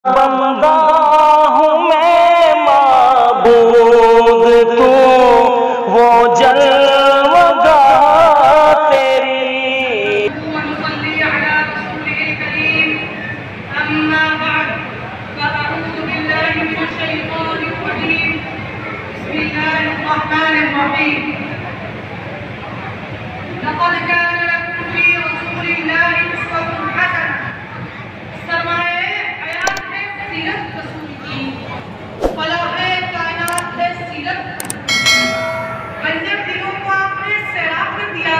بندہ ہوں میں معبود تو وہ جلوگاہ تیری. ونصلي على رسوله الكريم. أما بعد فأعوذ بالله من الشيطان الرجيم. بسم الله الرحمن الرحيم. لقد كان لكم في رسول الله أسوة حسنة. سرمایہ حیات ہے سیرت رسول کی، فلاح کائنات ہے سیرت. بندے دلوں کو آپ نے سیراب کر دیا،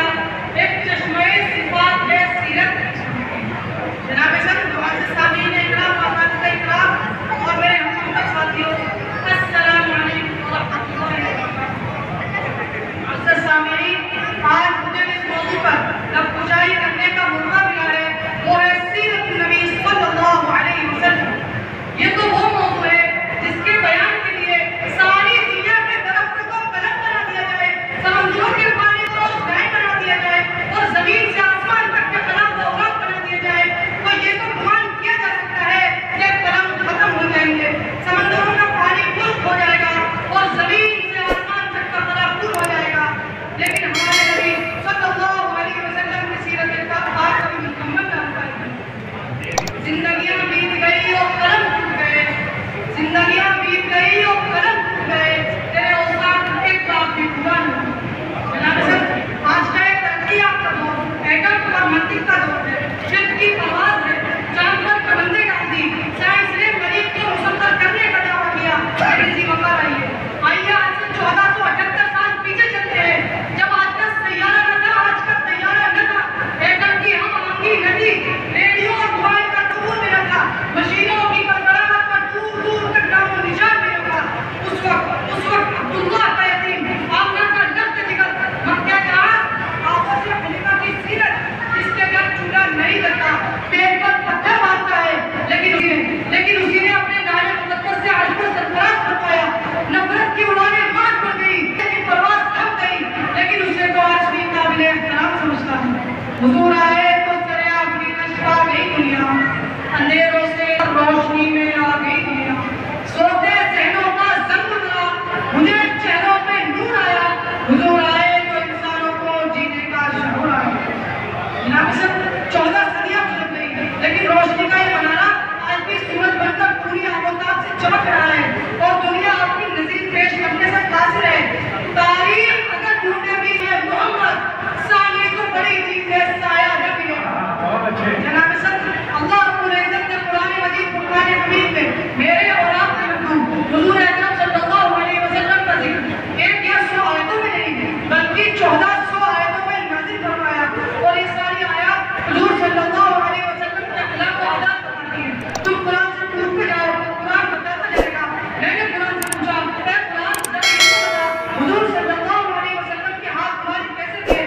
ایک چشمہ صفات ہے سیرت. جناب سر معزز سامعین اکرام، اساتذہ اکرام اور میرے ہم وطن ساتھیوں، السلام علیکم ورحمۃ اللہ وبرکاتہ. معزز سامعین، آج مجھے اس موضوع پر گفتگو کرنے کا موقع ملا ہے، وہ ہے سیرت النبی صلی اللہ علیہ وسلم. یہ تو وہ موضوع ہے جس کے بیان کے لیے ساری دنیا کے درختوں کو قلم بنا دیا جائے، سمندروں کے پانی کو ڈائیں بنا دیا جائے اور زمین سے آسمان تک کے قلم کو اوراق بنا دیا جائے، تو یہ تو گمان کیا جا سکتا ہے کہ قلم ختم ہو جائیں گے، سمندروں کا پانی خشک ہو جائے گا اور زمین سے آسمان تک کا قلم پور ہو جائے گا. لیکن ہمارے نبی صلی اللہ علیہ وسلم کی سیرت کا آج کبھی مکمل نہ ہوتا ہے. زندگیاں بیت گئی اور قلم ٹوٹ گئے، زندگیاں بیت گئی اور قلم ٹوٹ گئے، تیرے اوسان ایک بات بھی پورا نہیں ہوا. جناب سر، آج کا ایک ترقی یافتہ دور، ایٹم اور منطق کا دور ہے، شرک کی پرواز ہے، جانور کا بندے ڈال دی، سائنس نے مریض کو مسلط کرنے کا دعویٰ کیا. انگریزی وقار آئیے آج سے 1478 سال پیچھے چلتے ہیں، جب آج کا سیارہ نہ تھا، آج کا طیارہ نہ تھا، ایٹم کی ہم آہنگی نہ تھی، ریڈیو اور موبائل کا ظہور بھی نہ تھا، مشینوں کی بڑبڑاہٹ کا دور دور تک نام و نشان بھی نہ تھا. اس وقت عبداللہ کا یتیم، آمنہ کا لفظ جگر، مکہ کا آپس سے خلیفہ کی سیرت، جس کے گھر چولہا نہیں جلتا، پیٹ پر پتھر مارتا ہے، لیکن اسی نے اپنے نعرے مقدس سے عرش کو سرفراز فرمایا. نفرت کی اڑانیں مات پڑ گئی، پرواز تھم گئی، لیکن اسے تو آج بھی قابل احترام سمجھتا ہوں. حضور آئے تو سرے آفرینش پا گئی دنیا، اندھیروں سے روشنی میں آ گئی دنیا. سوتے ذہنوں کا زنگ اترا، مجھے چہروں پہ نور آیا. حضور آئے تو انسانوں کو جینے کا شعور آیا. جناب سر، 14 صدیاں گزر گئی، لیکن روشنی کا یہ منارہ آج بھی سورج بن کر پوری آفتاب سے چمک رہا ہے اور دنیا اپنی نظیر پیش کرنے سے قاصر ہے. تاریخ اگر ڈھونڈے بھی ہے محمد، ثانی تو بڑی چیز ہے سایہ نبی ہے. جناب سر، اللہ رب العزت نے قرآن مجید فرقان حمید میں میرے اور آپ کے مطلوب حضور اکرم صلی اللہ علیہ وسلم کا ذکر ایک یا 100 آیتوں میں نہیں بلکہ 1400 آیتوں میں نازل فرمایا، اور یہ ساری آیات حضور صلی اللہ علیہ وسلم کے اخلاق و عادات بتاتی ہیں. تم قرآن سے ٹوٹ پہ جاؤ، قرآن بتاتا جائے گا. میں نے قرآن سے پوچھا، اے قرآن ذرا یہ تو بتا، حضور صلی اللہ علیہ وسلم کے ہاتھ تمہارے کیسے تھے؟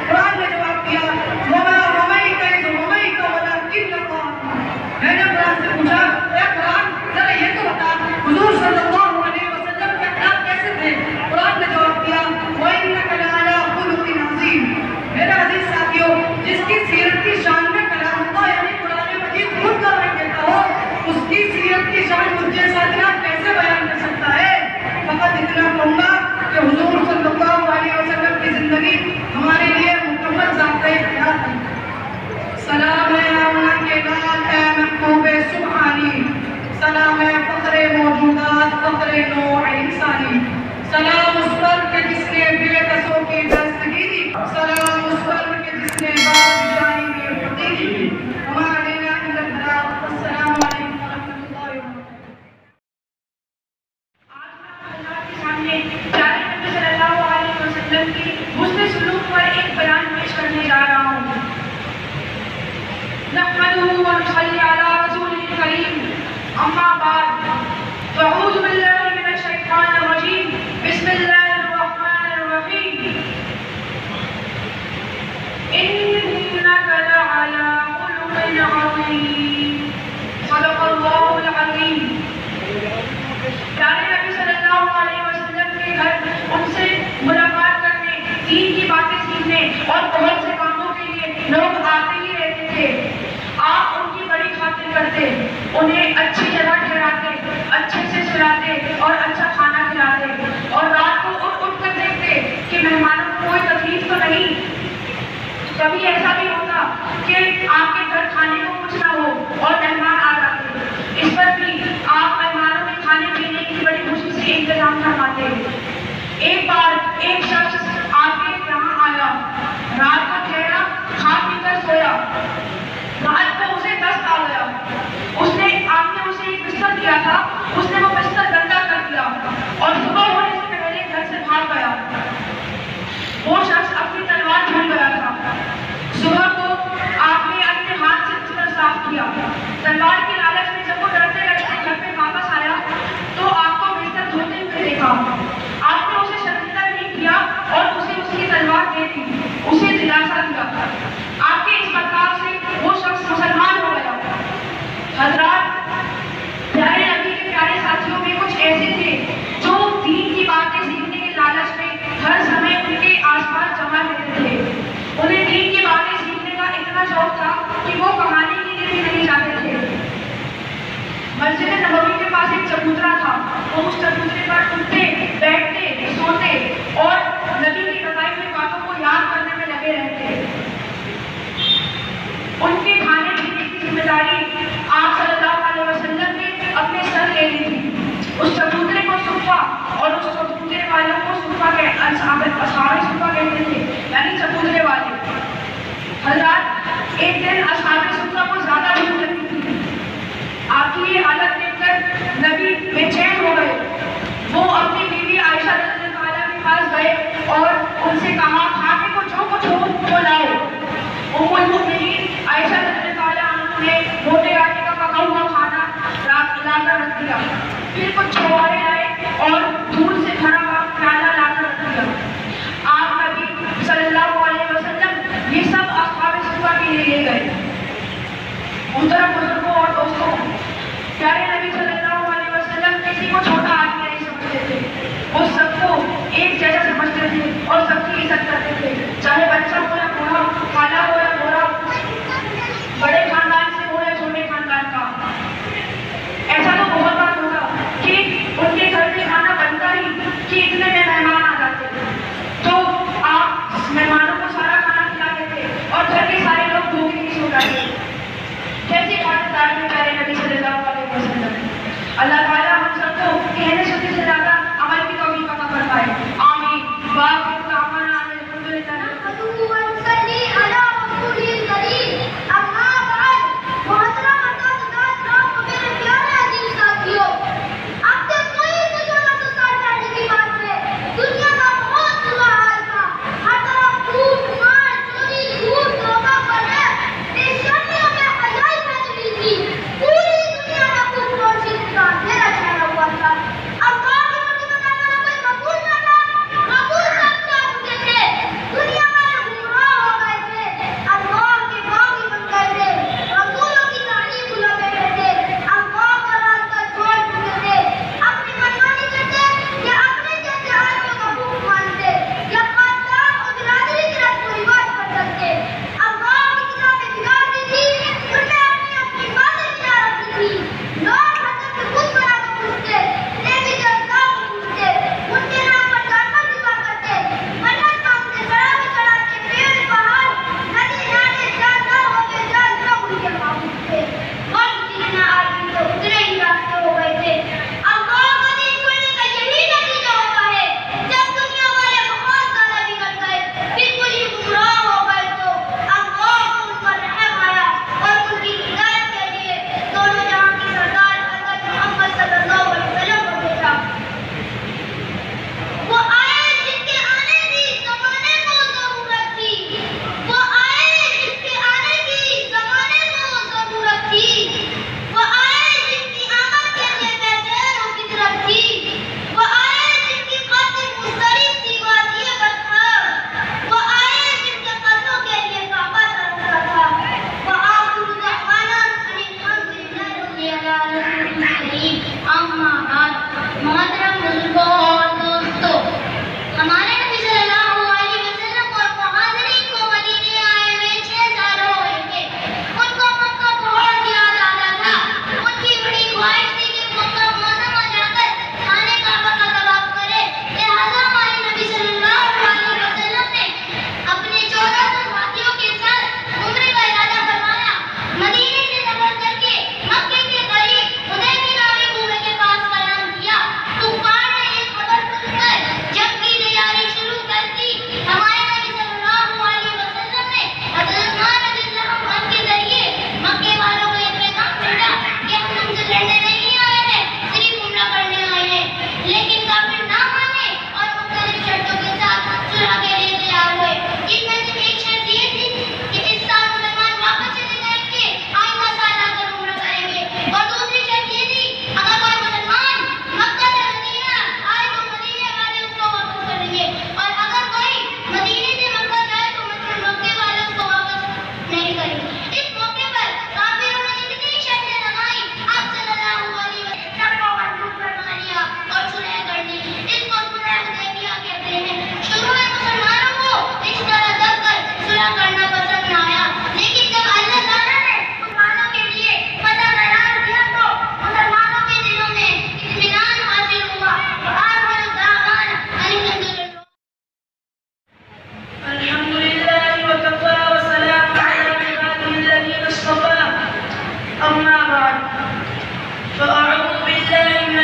قرآن نے جواب دیا، وَمَا رَمَيْتَ إِذْ رَمَيْتَ وَلَٰكِنَّ اللَّهَ رَمَىٰ. میں نے قرآن سے پوچھا، اے قرآن ذرا یہ تو بتا، حضور صلی اللہ علیہ وسلم کے اخلاق کیسے تھے؟ قرآن نے جواب دیا، وَإِنَّكَ لَعَلَىٰ خُلُقٍ عَظِيمٍ. میرے عزیز ساتھیوں، جس کی سیرت کی شان میں کلام اللہ یعنی قرآن مجید خود کا رنگ دیتا ہو، اس کی سیرت کی شان مجھ جیسا ادنا کیسے بیان کر سکتا ہے؟ فقط اتنا کہوں گا کہ حضور صلی اللہ علیہ وسلم کی زندگی ہمارے لیے مکمل ضابطۂ حیات ہے. سلام ہے آمنہ کے لال اے محبوب سبحانی، سلام ہے فخر موجودات، فخر نوع انسانی. سلام اس پر کہ جس نے بے کسوں کی دستگی دی، سلام اس پر کہ جس نے بادشاہی میں فتح دی. وما علینا الا البلاغ. السلام علیکم ورحمۃ اللہ وبرکاتہ. آج میں اللہ کے سامنے پیارے نبی صلی اللہ علیہ وسلم کی حسن سلوک پر ایک بیان پیش کرنے جا رہا ہوں. نحمده ونصلي على رسوله الكريم. اما بعد، اعوذ باللہ من الشیطان الرجیم. بسم اللہ الرحمن الرحیم. انک لعلی خلق عظیم. صدق اللہ العظیم. پیارے نبی صلی اللہ علیہ وسلم کے گھر ان سے ملاقات کرنے، دین کی باتیں سیکھنے اور بہت سے کاموں کے لیے لوگ آتے ہی رہتے تھے. آپ ان کی بڑی خاطر کرتے، انہیں اچھی جگہ مسجد نبوی کے پاس ایک چبوترا تھا، وہ اس چبوترے پر اٹھتے بیٹھتے سوتے اور نبی کی بتائی ہوئی باتوں کو یاد کرنے میں لگے رہتے۔ ان کے کھانے پینے کی ذمہ داری آپ صلی اللہ علیہ وسلم نے اپنے سر لے لی تھی۔ اس چبوترے کو صفہ اور اس چبوترے والوں کو اصحاب صفہ کہتے تھے، یعنی چبوترے والے۔ حضرات ایک دن اصحاب صفہ کو زیادہ بھوک لگی تھی، آپ کی یہ حالت دیکھ کر نبی بے چین ہو گئے۔ وہ اپنی بیوی عائشہ رضی اللہ عنہا کے پاس گئے اور ان سے کہا کھانے کو جو کچھ ہو وہ لاؤ۔ ام المؤمنین عائشہ رضی اللہ عنہا نے موٹے آٹے کا پکا ہوا کھانا لا کر رکھ دیا، پھر کچھ چھوارے لائے اور دودھ سے بھرا ہوا پیالہ لا کر رکھ دیا۔ آپ نبی صلی اللہ علیہ وسلم یہ سب اصحاب صفہ کے لیے لے گئے۔ محترم بزرگوں اور دوستوں، پیارے نبی صلی اللہ علیہ وسلم کسی کو چھوٹا آدمی نہیں سمجھتے تھے، وہ سب کو ایک جیسا سمجھتے تھے اور سب کی عزت کرتے تھے، چاہے بچہ ہو یا بوڑھا، کالا ہو یا گورا، بڑے خاندان سے ہو یا چھوٹے خاندان کا۔ ایسا تو بہت بار ہوگا کہ ان کے گھر میں کھانا بنتا ہی کہ اتنے میں مہمان آ جاتے تو آپ مہمانوں کو سارا کھانا کھلا دیتے اور گھر کے سارے لوگ بھوکے نہیں سو جاتے۔ کیسے عبادت میں پیارے نبی صلی اللہ علیہ وسلم۔ اللہ تعالیٰ ہم سب کو کہنے سننے سے زیادہ عمل کی توفیق عطا فرمائے، آمین۔ وآخر دعوانا ان الحمد للہ۔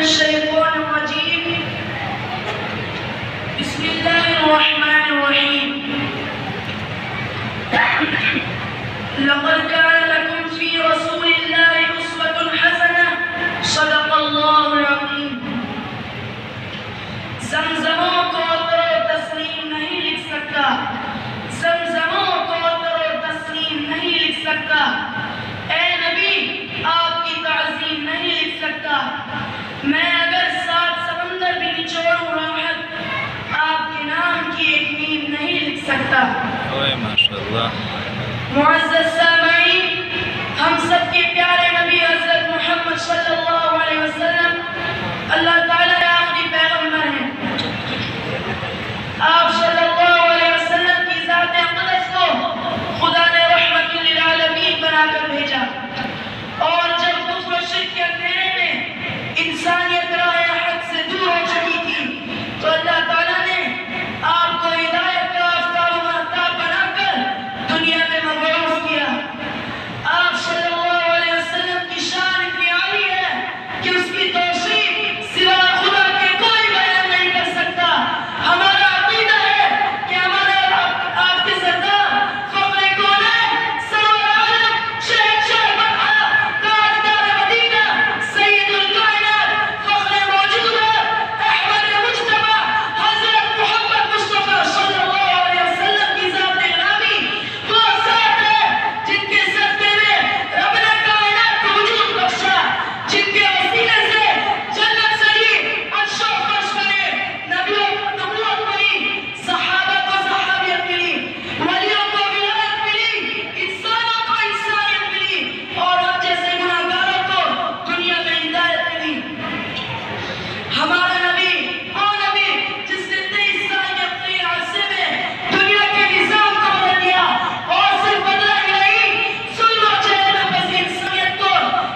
الشيطان الرجيم بسم الله الرحمن الرحيم لقد كان لكم في رسول الله أسوة حسنة صدق الله العظيم زمزموں کو در و تسلیم نہیں لکھ سکتا زمزموں کو در و تسلیم نہیں لکھ سکتا اے نبی آپ کی تعظیم نہیں لکھ سکتا میں اگر 7 سمندر بھی نچوڑوں راحت آپ کے نام کی ایک نیم نہیں لکھ سکتا ماشاءاللہ معزز سامعین ہم سب کے پیارے نبی حضرت محمد صلی اللہ علیہ وسلم اللہ تعالیٰ کے آخری پیغمبر ہیں آپ صلی اللہ علیہ وسلم کی ذات اقدس کو خدا نے رحمت للعالمین بنا کر بھیجا اور جب کفر و شرک کے اندھیرے میں انسانیت راہ حق سے دور ہو چکی تھی تو اللہ تعالیٰ نے آپ کو ہدایت کا آفتاب و مہتاب بنا کر دنیا میں مبعوث کیا آپ صلی اللہ علیہ وسلم کی شان اتنی عالی ہے کہ اس کی توصیف سوا خدا کے کوئی بیان نہیں کر سکتا ہمارا عقیدہ ہے کہ ہمارے آپ کے سردار فخر کونین سرور عالم شہنشاہ مدحہ تاجدار مدینہ سید الکائنات فخر موجودہ احمد مجتبی حضرت محمد مصطفیٰ صلی اللہ علیہ وسلم کی ذات گرامی وہ ذات ہے جن کے صدقے میں رب نے کائنات کو وجود بخشا جن کے وسیلے سے جنت سجی عرش و فرش بنے نبیوں کو نبوت ملی صحابہ کو صحابیت ملی ولیوں کو ولایت ملی انسانوں کو انسانیت ملی اور ہم جیسے گناہگاروں کو دنیا میں ہدایت ملی ہمارا نبی وہ نبی جس نے 23 سال کے اپنے عرصے میں دنیا کے نظام کو بدل دیا اور صرف بدلا ہی نہیں ظلم و جہل میں پھنسی انسانیت کو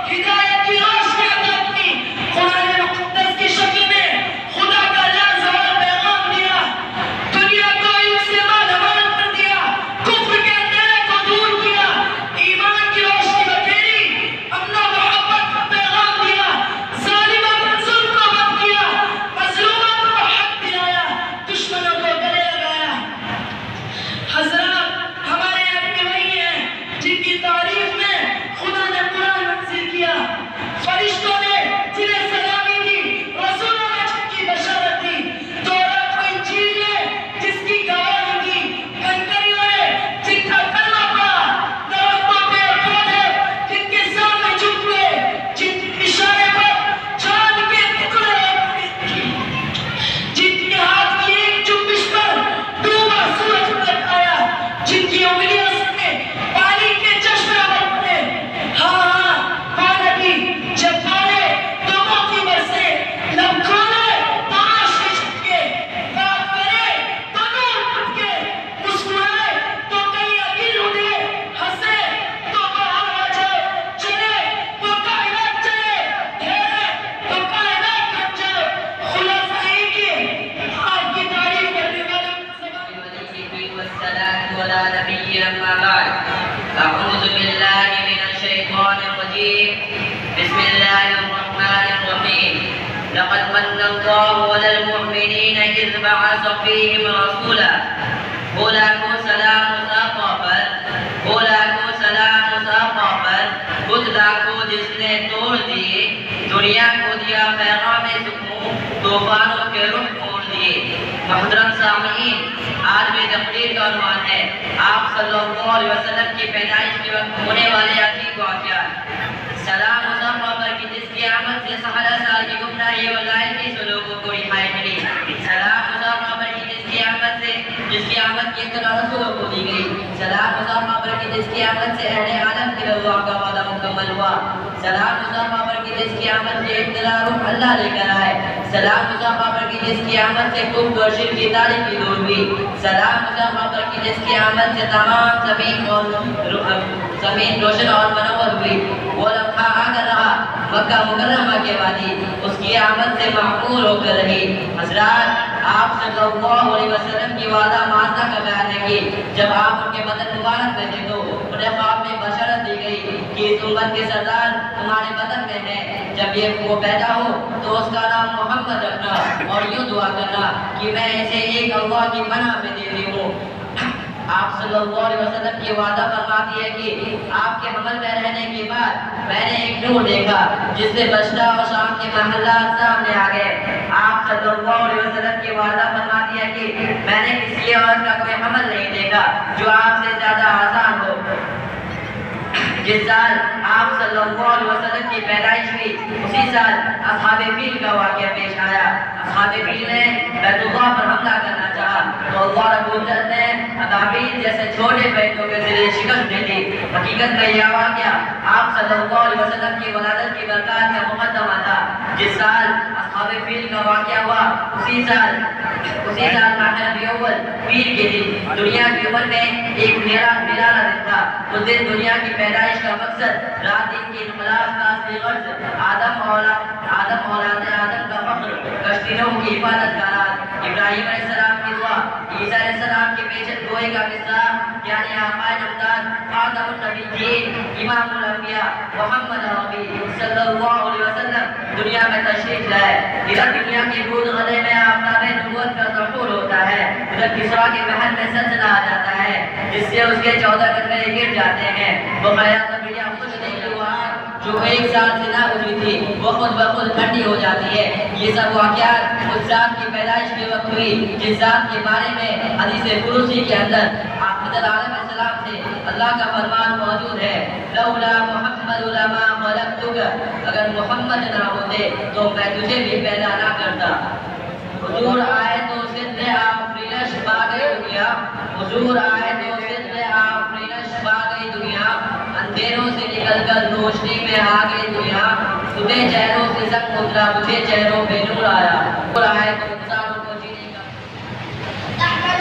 ہدایت کی روشنی عطا کی قرآن مقدس کی شکل میں خدا کا لازوال پیغام دیا دنیا کو علم سے مالا مال کر دیا کفر کے اندھیرے کو دور کیا ایمان کی روشنی بکھیری امن و محبت کا پیغام دیا ظالموں پر ظلم کو بند کیا مظلوموں کو حق دلایا دشمنوں کو گلے لگایا حضرات ہمارے نبی وہی ہیں جن کی تعریف میں خدا نے قرآن نازل کیا فرشتوں نے جنہیں سلامی دی رسولوں نے جن کی بشارت دی تورات و انجیل نے جس کی گواہی دی کنکریوں نے جن کا کلمہ پڑھا درختوں پہ پودے جن کے سامنے جھک گئے جن اشارے پر چاند کے ٹکڑے جن کے ہاتھ کی ایک جنبش پر ڈوبا سورج تک آیا جن کی انگلیوں سے پانی کے چشمے بہتے ہاں نبی جب پالے تو موتی برسے لب کھولے تو آشے چھٹکے بات کرے تو نور پھٹکے مسکرائے تو کئی عقیل اڑے ہنسے تو بہار آ جائے چلے تو کائنات چلے ڈھیرے تو کائنات کھٹ جائے خلاصہ ہی کی آپ کی تعریف کرنے والے والسلام على نبي أما بعد أعوذ بالله من الشيطان الرجيم بسم الله الرحمن الرحيم لقد من الله على المؤمنين إذ بعث فيهم رسولا بولا کو سلام مساقہ پر خدا کو جس نے توڑ دیے دنیا کو دیا پیغام سکون طوفانوں کے رخ موڑ دیے محترم سامعین آج میں تقریر کا عنوان ہے آپ صلی اللہ علیہ وسلم کی پیدائش کے وقت ہونے والے عجیب واقعات سلام مصطفیٰ پر کی جس کی آمد سے 17 سال کی گمراہی اور لاعنتی سلوکوں کو رہائی ملی سلام مصطفیٰ پر کی جس کی آمد کی اطلاع رسولوں کو دی گئی سلام مصطفیٰ پر کی جس کی آمد سے اہل عالم کے اللہ کا وعدہ مکمل ہوا سلام مصطفیٰ پر کی جس کی آمد سے اطلاع روح اللہ لے کر آئے سلام مصطفیٰ پر کی جس کی آمد سے کفر و شرک کی تاریکی دور ہوئی سلام مصطفیٰ پر کی جس کی آمد سے تمام زمین روشن اور منور ہوئی وہ لمحہ آ کر رہا مکہ مکرمہ کے وادی اس کی آمد سے معمور ہو کر رہی حضرات آپ صلی اللہ علیہ وسلم کی وعدہ ماضا کا بیان ہے کہ جب آپ ان کے بدن مبارک میں تھے تو انہیں خواب میں بشارت دی گئی کہ اس امت کے سردار تمہارے بدن میں ہے جب یہ وہ پیدا ہو تو اس کا نام محمد رکھنا اور یوں دعا کرنا کہ میں اسے ایک اللہ کی پناہ میں دیتی ہوں۔ آپ صلی اللہ علیہ وسلم کی وعدہ فرماتی ہے کہ آپ کے حمل میں رہنے کے بعد میں نے ایک نور دیکھا جس سے بشرا اور شام کے محلات سامنے آ گئے۔ آپ صلی اللہ علیہ وسلم کی وعدہ فرماتی ہے کہ میں نے کسی عورت کا کوئی حمل نہیں دیکھا جو آپ سے زیادہ آسان ہو۔ جس سال آپ صلی اللہ علیہ وسلم کی پیدائش ہوئی اسی سال اصحاب فیل کا واقعہ پیش آیا۔ اصحاب فیل نے بیت اللہ پر حملہ کرنا چاہا تو اللہ رب العزت نے ابابیل جیسے چھوٹے بیٹوں کے ذریعے شکست دے دی۔ حقیقت میں یہ واقعہ آپ صلی اللہ علیہ وسلم کی ولادت کی برکات کا مقدمہ تھا۔ جس سال اصحاب فیل کا واقعہ ہوا اسی سال ماہ ربیع الاول پیر کے دن دنیا کی عمر میں ایک نرالا دن تھا۔ اس دن دنیا کی پیدائش کا مقصد رات دن کی انقلاب کا اصلی غرض آدم اولاد آدم کا فخر، کشتی نوح کی حفاظت کا راز، ابراہیم علیہ السلام کی دعا، عیسیٰ علیہ السلام کی پیشن گوئی کا مصرع یعنی آقائے نمدان خاتم النبیین امام الانبیاء محمد عربی صلی اللہ علیہ وسلم دنیا میں تشریف لائے۔ ادھر دنیا کی بود غدے میں آفتاب نبوت کا ظہور ہوتا ہے، ادھر کسریٰ کے محل میں سلسلہ آ جاتا ہے جس سے اس کے 14 کنگرے گر جاتے ہیں۔ وہ خیرات انبیاء خوش نہیں ہوا جو ایک سال سے نہ گزری تھی وہ خود بخود ٹھنڈی ہو جاتی ہے۔ یہ سب واقعات اس ذات کی پیدائش کے وقت ہوئی جس ذات کے بارے میں حدیث قدسی کے اندر حضرت آدم علیہ السلام سے اللہ کا فرمان موجود ہے، لولا محمد لما خلقتک، اگر محمد نہ ہوتے تو میں تجھے بھی پیدا نہ کرتا۔ حضور آئے تو صدر آفرینش پا گئی دنیا، حضور آئے تو صدر آفرینش پا گئی دنیا، اندھیروں سے نکل کر روشنی میں آ گئی دنیا، صبح چہروں سے زنگ اترا مجھے چہروں پہ نور آیا، اور آئے تو انسانوں کو جینے کا چلا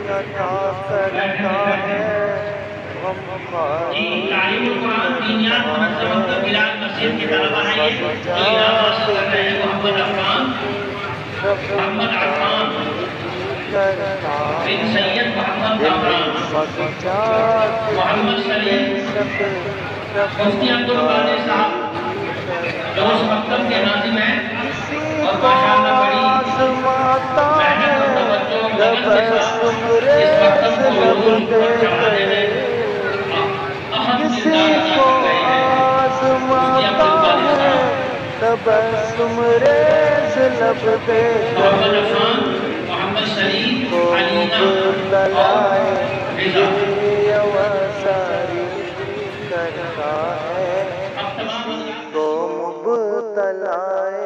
عطا کرتا ہے جی تعلیم القرآن دینیات منظم مکتب بلال مسجد کی طلبہ ہیں یہ جو علاوہ کر رہے ہیں محمد عفان بن سید محمد عمران محمد سلیم مفتی عبدالقادر صاحب جو اس مکتب کے ناظم ہیں اور ماشاءاللہ بڑی محنت اور توجہ لگن کے ساتھ اس مکتب کو عروج پر چڑھانے میں اہم کردار ادا کر رہے ہیں مفتی عبدالقادر صاحب محمد عفان محمد سلیم علینا اور رضا کو مبتلا